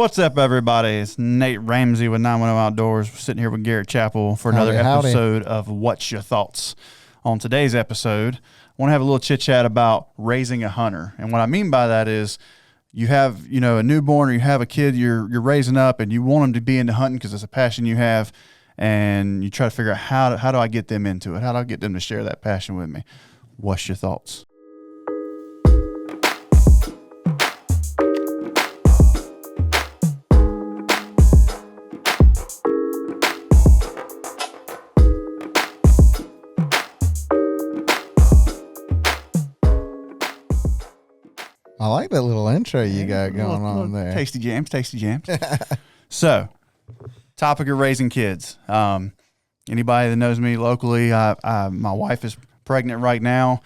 What's up, everybody? It's Nate Ramsey with 910 Outdoors. We're sitting here with Garrett Chappell for another episode of What's Your Thoughts. On today's episode, I want to have a little chit-chat about raising a hunter. And what I mean by that is you have, a newborn or you have a kid you're raising up and you want them to be into hunting because it's a passion you have, and you try to figure out how do I get them into it? How do I get them to share that passion with me? What's your thoughts? I like that little intro you got going on there. Tasty jams. So, topic of raising kids. Anybody that knows me locally, my wife is pregnant right now.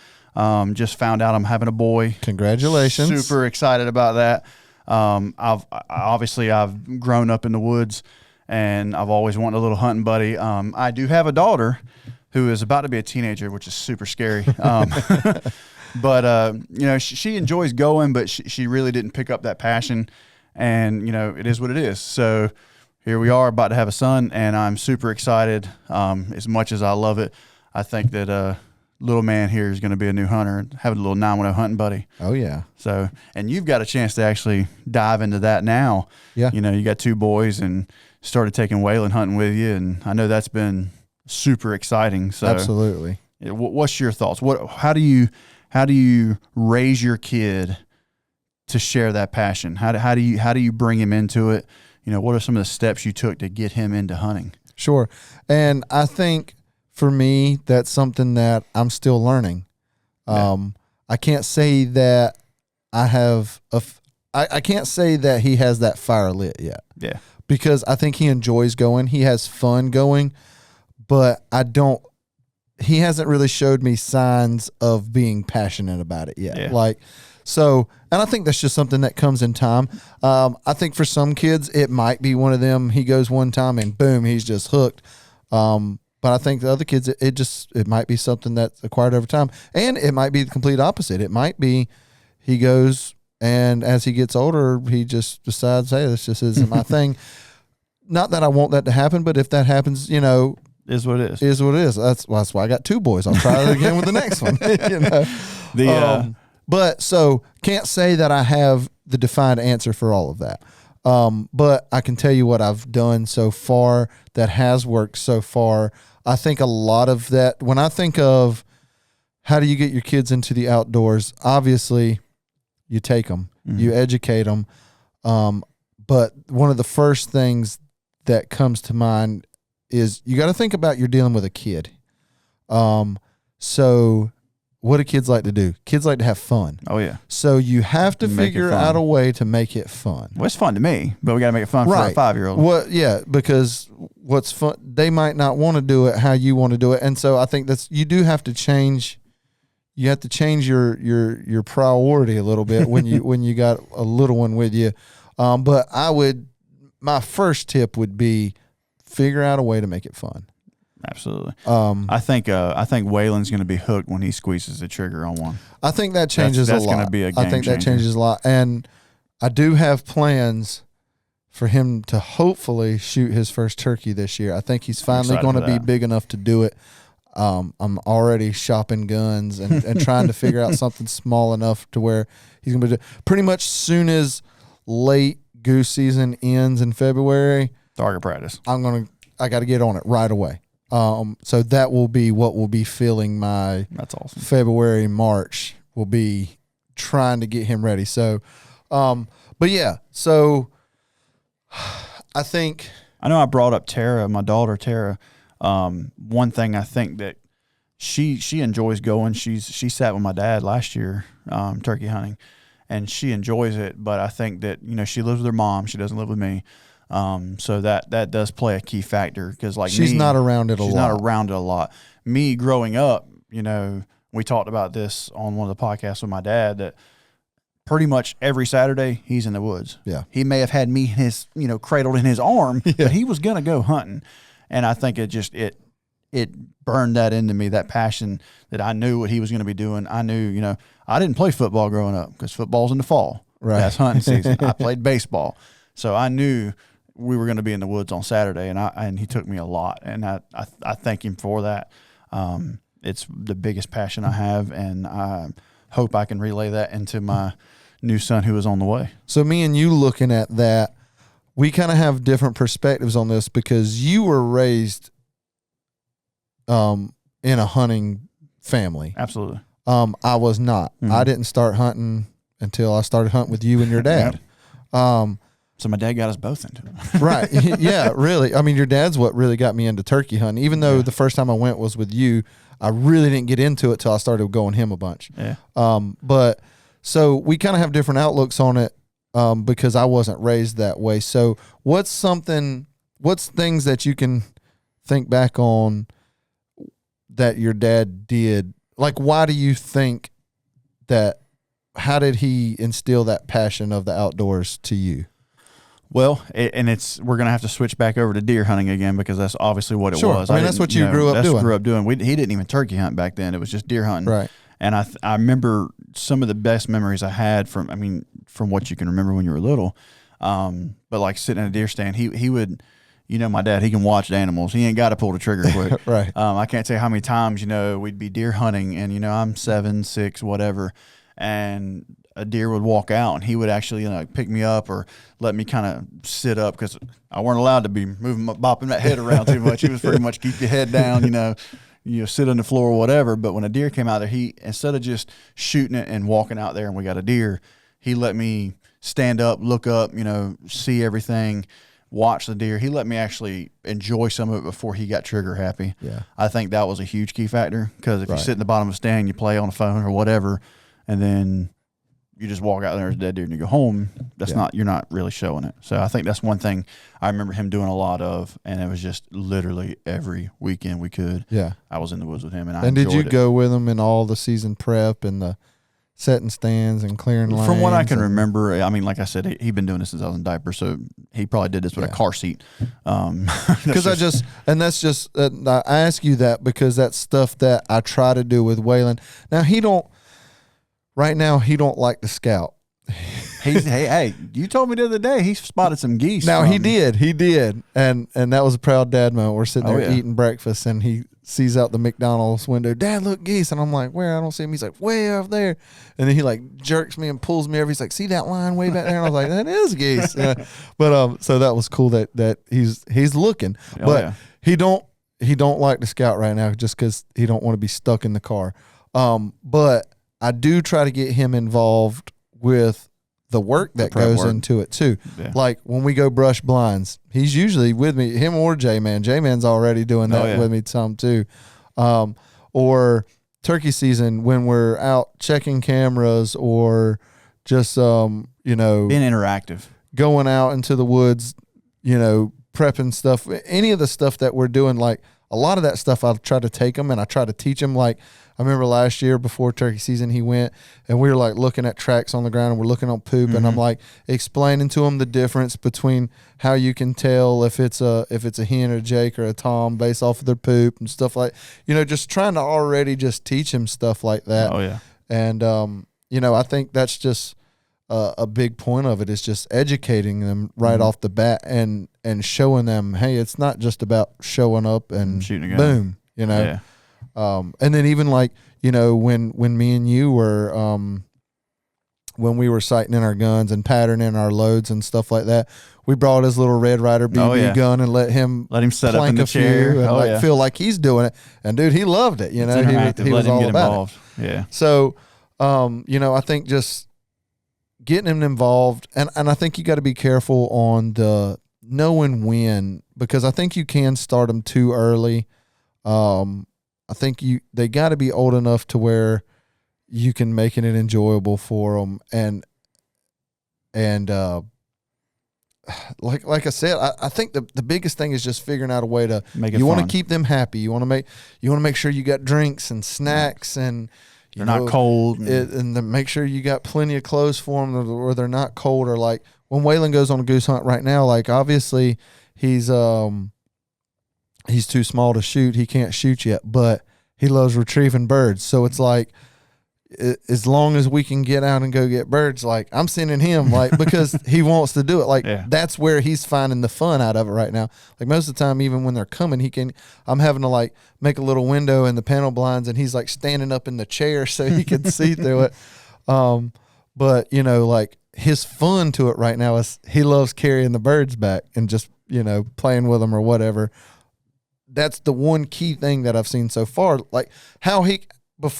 Just found out I'm having a boy. Congratulations. Super excited about that. I've grown up in the woods, and I've always wanted a little hunting buddy. I do have a daughter who is about to be a teenager, which is super scary. But, she enjoys going, but she really didn't pick up that passion. And, it is what it is. So here we are about to have a son, and I'm super excited. As much as I love it, I think that little man here is going to be a new hunter and having a little 910 hunting buddy. Oh, yeah. So, and you've got a chance to actually dive into that now. Yeah. You got two boys and started taking Waylon hunting with you, and I know that's been super exciting. So absolutely. What's your thoughts? How do you raise your kid to share that passion? How do you bring him into it? What are some of the steps you took to get him into hunting? Sure. And I think for me, that's something that I'm still learning. I can't say that I have I can't say that he has that fire lit yet. Yeah. Because I think he enjoys going. He has fun going, but he hasn't really showed me signs of being passionate about it yet. Yeah. And I think that's just something that comes in time. I think for some kids, it might be one of them. He goes one time and boom, he's just hooked. But I think the other kids, it might be something that's acquired over time, and it might be the complete opposite. It might be he goes, and as he gets older, he just decides, hey, this just isn't my thing. Not that I want that to happen, but if that happens, is what it is. Is what it is. That's why I got two boys. I'll try it again with the next one. But so can't say that I have the defined answer for all of that. But I can tell you what I've done so far that has worked so far. I think a lot of that, when I think of how do you get your kids into the outdoors, obviously you take them, you educate them. But one of the first things that comes to mind is you got to think about you're dealing with a kid. So what do kids like to do? Kids like to have fun. Oh, yeah. So you have to figure out a way to make it fun. Well, it's fun to me, but we got to make it fun for a 5-year-old. Well, yeah, because what's fun, they might not want to do it how you want to do it. And so I think you do have to change. You have to change your priority a little bit when you got a little one with you. But my first tip would be figure out a way to make it fun. Absolutely. I think Waylon's going to be hooked when he squeezes the trigger on one. I think that changes a lot. That's going to be a game changer. That changes a lot. And I do have plans for him to hopefully shoot his first turkey this year. I think he's finally going to be big enough to do it. I'm already shopping guns and trying to figure out something small enough to where he's going to be pretty much soon as late goose season ends in February. Target practice. I got to get on it right away. So that will be what will be filling my That's awesome. February, March will be trying to get him ready. So, but yeah, so I think. I know I brought up Tara, my daughter, Tara. One thing I think that she enjoys going, she sat with my dad last year, turkey hunting, and she enjoys it. But I think that, she lives with her mom. She doesn't live with me. So that does play a key factor because she's not around it a lot. She's not around it a lot. Me growing up, we talked about this on one of the podcasts with my dad that pretty much every Saturday he's in the woods. Yeah. He may have had me cradled in his arm, but he was going to go hunting. And I think it burned that into me, that passion that I knew what he was going to be doing. I knew, I didn't play football growing up because football's in the fall. Right. That's hunting season. I played baseball. So I knew we were going to be in the woods on Saturday, and he took me a lot, and I thank him for that. It's the biggest passion I have, and I hope I can relay that into my new son who is on the way. So me and you looking at that, we kind of have different perspectives on this because you were raised in a hunting family. Absolutely. I was not. Mm-hmm. I didn't start hunting until I started hunting with you and your dad. So my dad got us both into it. Right. Yeah, really. I mean, your dad's what really got me into turkey hunting. Even though the first time I went was with you, I really didn't get into it till I started going him a bunch. Yeah. But so we kind of have different outlooks on it because I wasn't raised that way. So what's things that you can think back on that your dad did? Like, why do you think that, how did he instill that passion of the outdoors to you? Well, we're going to have to switch back over to deer hunting again because that's obviously what it was. I mean, that's what you grew up doing. He didn't even turkey hunt back then. It was just deer hunting. Right. And I remember some of the best memories I had from what you can remember when you were little. But like sitting in a deer stand, he would, my dad, he can watch the animals. He ain't got to pull the trigger quick. Right. I can't tell you how many times, we'd be deer hunting and, I'm 7, 6, whatever. And a deer would walk out and he would actually pick me up or let me kind of sit up because I weren't allowed to be bopping that head around too much. He was pretty much keep your head down, sit on the floor or whatever. But when a deer came out there, he, instead of just shooting it and walking out there and we got a deer, he let me stand up, look up, see everything, watch the deer. He let me actually enjoy some of it before he got trigger happy. Yeah. I think that was a huge key factor because if you sit in the bottom of the stand, you play on the phone or whatever, and then you just walk out there as a dead deer and you go home, you're not really showing it. So I think that's one thing I remember him doing a lot of, and it was just literally every weekend we could. Yeah. I was in the woods with him, and I enjoyed it. And did you go with him in all the season prep and the setting stands and clearing lines? From what I can remember, like I said, he'd been doing this since I was in diapers, so he probably did this with a car seat. Because I ask you that because that's stuff that I try to do with Waylon. Now right now he don't like to scout. Hey, you told me the other day he spotted some geese. Now he did, and that was a proud dad moment. We're sitting there eating breakfast, and he sees out the McDonald's window, "Dad, look, geese!" And I'm like, "Where? I don't see him." He's like, "Way up there," and then he jerks me and pulls me over. He's like, "See that line way back there?" And I was like, "That is geese." But so that was cool that he's looking, he don't like to scout right now just because he don't want to be stuck in the car. But I do try to get him involved with the work that goes into it too. Yeah. Like when we go brush blinds, he's usually with me, him or J-Man. J-Man's already doing that with me some too. Or turkey season when we're out checking cameras or just, being interactive, going out into the woods, prepping stuff, any of the stuff that we're doing, like a lot of that stuff, I'll try to take him and I try to teach him. Like I remember last year before turkey season, he went and we were looking at tracks on the ground and we're looking on poop, and I'm explaining to him the difference between how you can tell if it's a hen or a jake or a tom based off of their poop and stuff just trying to already just teach him stuff like that. Oh yeah. And I think that's just a big point of it is just educating them right off the bat and showing them, hey, it's not just about showing up and shooting a gun. Boom, Yeah. And then even when me and you were when we were sighting in our guns and patterning our loads and stuff like that, we brought his little Red Ryder BB gun and let him set up in the chair and feel like he's doing it. And dude, he loved it. He was all about it. Yeah. So, I think just getting him involved, and I think you got to be careful on the knowing when, because I think you can start them too early. I think they got to be old enough to where you can make it enjoyable for them, and like I said, I think the biggest thing is just figuring out a way to make it you fun. Want to keep them happy. You want to make sure you got drinks and snacks and they're not cold, and then make sure you got plenty of clothes for them or they're not cold. Or like when Waylon goes on a goose hunt right now, obviously he's too small to shoot. He can't shoot yet, but he loves retrieving birds. So it's as long as we can get out and go get birds, like I'm sending him, like, because he wants to do it. Like that's where he's finding the fun out of it right now. Like most of the time, even when they're coming, I'm having to like make a little window in the panel blinds, and he's like standing up in the chair so he can see through it. But you know, like his fun to it right now is he loves carrying the birds back and just, you know, playing with them or whatever. That's the one key thing that I've seen so far. Like how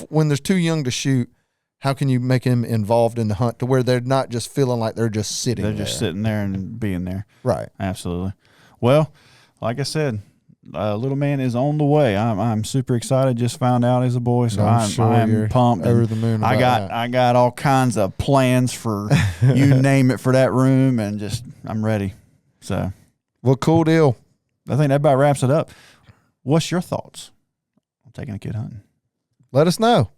when there's too young to shoot, how can you make him involved in the hunt to where they're not just feeling like they're just sitting there? They're just sitting there and being there. Right. Absolutely. Well, like I said, little man is on the way. I'm super excited. Just found out he's a boy, so I'm pumped. Over the moon. I got all kinds of plans for you name it for that room, and just I'm ready. So, well, cool deal. I think that about wraps it up. What's your thoughts on taking a kid hunting? Let us know.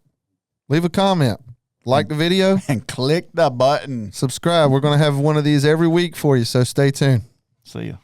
Leave a comment. Like the video. And click the button. Subscribe. We're going to have one of these every week for you, so stay tuned. See ya.